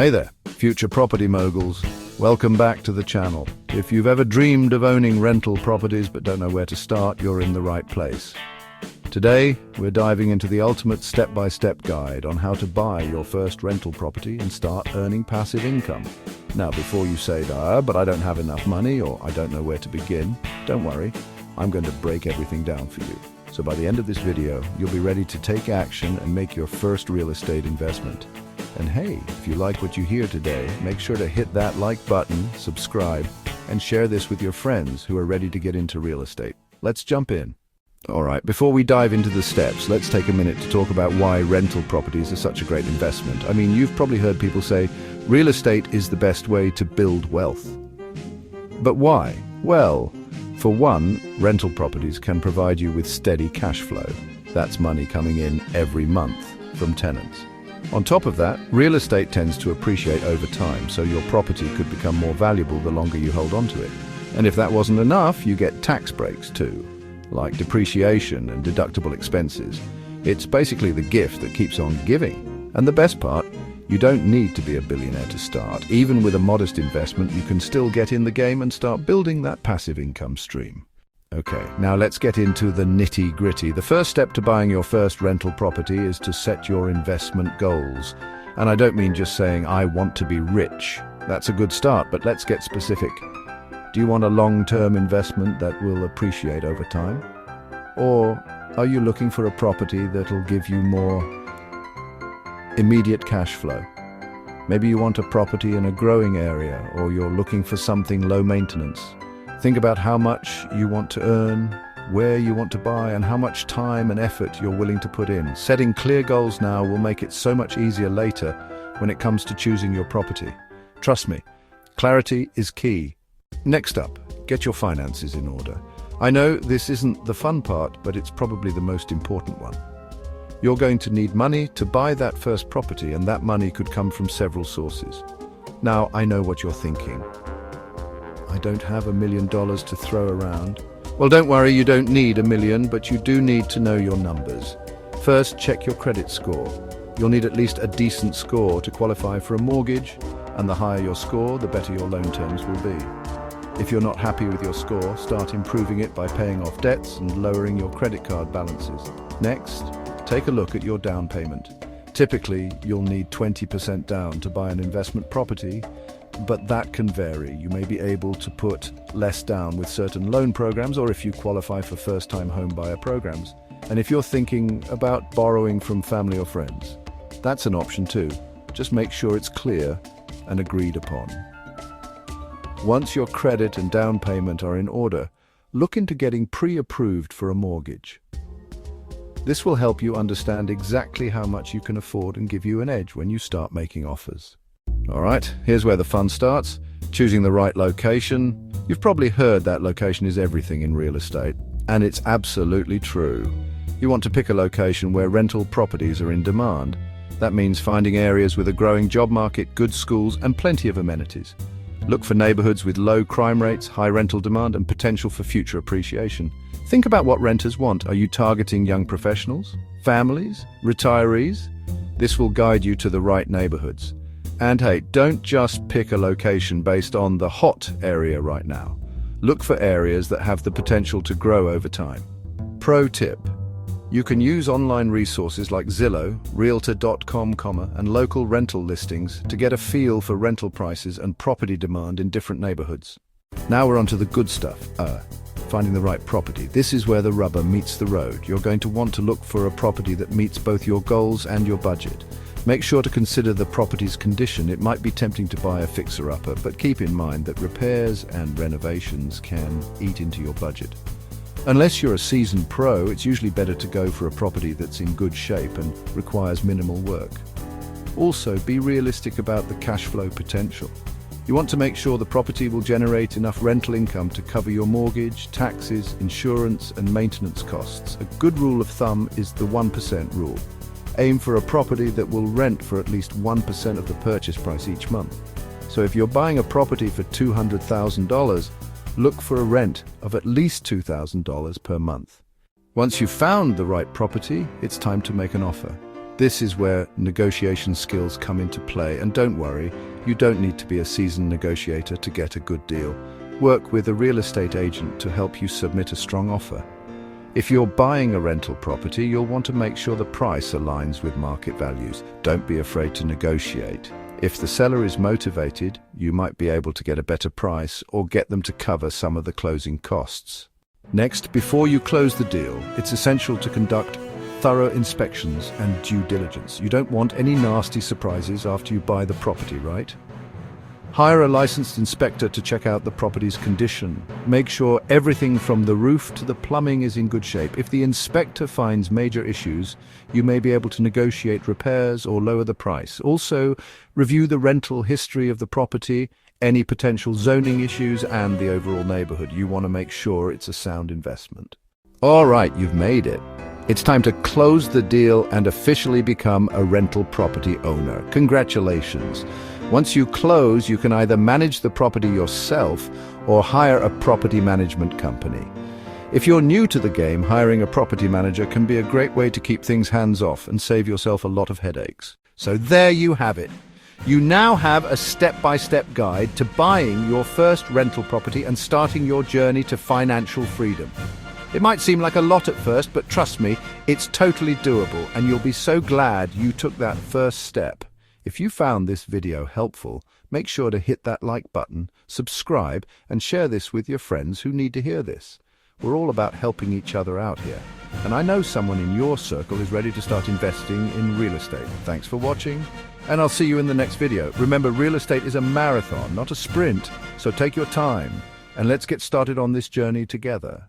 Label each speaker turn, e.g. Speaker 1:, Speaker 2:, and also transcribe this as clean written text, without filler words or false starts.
Speaker 1: Hey there, future property moguls. Welcome back to the channel. If you've ever dreamed of owning rental properties but don't know where to start, you're in the right place. Today, we're diving into the ultimate step-by-step guide on how to buy your first rental property and start earning passive income. Now, before you say, but I don't have enough money or I don't know where to begin, don't worry. I'm going to break everything down for you. So by the end of this video, you'll be ready to take action and make your first real estate investment. And hey, if you like what you hear today, make sure to hit that like button, subscribe, and share this with your friends who are ready to get into real estate. Let's jump in. All right, before we dive into the steps, let's take a minute to talk about why rental properties are such a great investment. I mean, you've probably heard people say, real estate is the best way to build wealth. But why? Well, for one, rental properties can provide you with steady cash flow. That's money coming in every month from tenants. On top of that, real estate tends to appreciate over time, so your property could become more valuable the longer you hold on to it. And if that wasn't enough, you get tax breaks too, like depreciation and deductible expenses. It's basically the gift that keeps on giving. And the best part, you don't need to be a billionaire to start. Even with a modest investment, you can still get in the game and start building that passive income stream. Okay, now let's get into the nitty-gritty. The first step to buying your first rental property is to set your investment goals. And I don't mean just saying, I want to be rich. That's a good start, but let's get specific. Do you want a long-term investment that will appreciate over time? Or are you looking for a property that'll give you more immediate cash flow? Maybe you want a property in a growing area, or you're looking for something low maintenance. Think about how much you want to earn, where you want to buy, and how much time and effort you're willing to put in. Setting clear goals now will make it so much easier later when it comes to choosing your property. Trust me, clarity is key. Next up, get your finances in order. I know this isn't the fun part, but it's probably the most important one. You're going to need money to buy that first property, and that money could come from several sources. Now, I know what you're thinking. I don't have $1 million to throw around. Well, don't worry, you don't need $1 million, but you do need to know your numbers. First, check your credit score. You'll need at least a decent score to qualify for a mortgage, and the higher your score, the better your loan terms will be. If you're not happy with your score, start improving it by paying off debts and lowering your credit card balances. Next, take a look at your down payment. Typically, you'll need 20% down to buy an investment property, but that can vary. You may be able to put less down with certain loan programs, or if you qualify for first-time home buyer programs. And if you're thinking about borrowing from family or friends, that's an option too. Just make sure it's clear and agreed upon. Once your credit and down payment are in order, look into getting pre-approved for a mortgage. This will help you understand exactly how much you can afford and give you an edge when you start making offers. All right, here's where the fun starts. Choosing the right location. You've probably heard that location is everything in real estate, and it's absolutely true. You want to pick a location where rental properties are in demand. That means finding areas with a growing job market, good schools, and plenty of amenities. Look for neighborhoods with low crime rates, high rental demand, and potential for future appreciation. Think about what renters want. Are you targeting young professionals, families, retirees? This will guide you to the right neighborhoods. And hey, don't just pick a location based on the hot area right now. Look for areas that have the potential to grow over time. Pro tip: you can use online resources like Zillow, Realtor.com, and local rental listings to get a feel for rental prices and property demand in different neighborhoods. Now we're on to the good stuff, finding the right property. This is where the rubber meets the road. You're going to want to look for a property that meets both your goals and your budget. Make sure to consider the property's condition. It might be tempting to buy a fixer-upper, but keep in mind that repairs and renovations can eat into your budget. Unless you're a seasoned pro, it's usually better to go for a property that's in good shape and requires minimal work. Also, be realistic about the cash flow potential. You want to make sure the property will generate enough rental income to cover your mortgage, taxes, insurance, and maintenance costs. A good rule of thumb is the 1% rule. Aim for a property that will rent for at least 1% of the purchase price each month. So if you're buying a property for $200,000, look for a rent of at least $2,000 per month. Once you've found the right property, it's time to make an offer. This is where negotiation skills come into play, and don't worry, you don't need to be a seasoned negotiator to get a good deal. Work with a real estate agent to help you submit a strong offer. If you're buying a rental property, you'll want to make sure the price aligns with market values. Don't be afraid to negotiate. If the seller is motivated, you might be able to get a better price or get them to cover some of the closing costs. Next, before you close the deal, it's essential to conduct thorough inspections and due diligence. You don't want any nasty surprises after you buy the property, right? Hire a licensed inspector to check out the property's condition. Make sure everything from the roof to the plumbing is in good shape. If the inspector finds major issues, you may be able to negotiate repairs or lower the price. Also, review the rental history of the property, any potential zoning issues, and the overall neighborhood. You want to make sure it's a sound investment. All right, you've made it. It's time to close the deal and officially become a rental property owner. Congratulations. Once you close, you can either manage the property yourself or hire a property management company. If you're new to the game, hiring a property manager can be a great way to keep things hands-off and save yourself a lot of headaches. So there you have it. You now have a step-by-step guide to buying your first rental property and starting your journey to financial freedom. It might seem like a lot at first, but trust me, it's totally doable, and you'll be so glad you took that first step. If you found this video helpful, make sure to hit that like button, subscribe, and share this with your friends who need to hear this. We're all about helping each other out here. And I know someone in your circle is ready to start investing in real estate. Thanks for watching, and I'll see you in the next video. Remember, real estate is a marathon, not a sprint, so take your time, and let's get started on this journey together.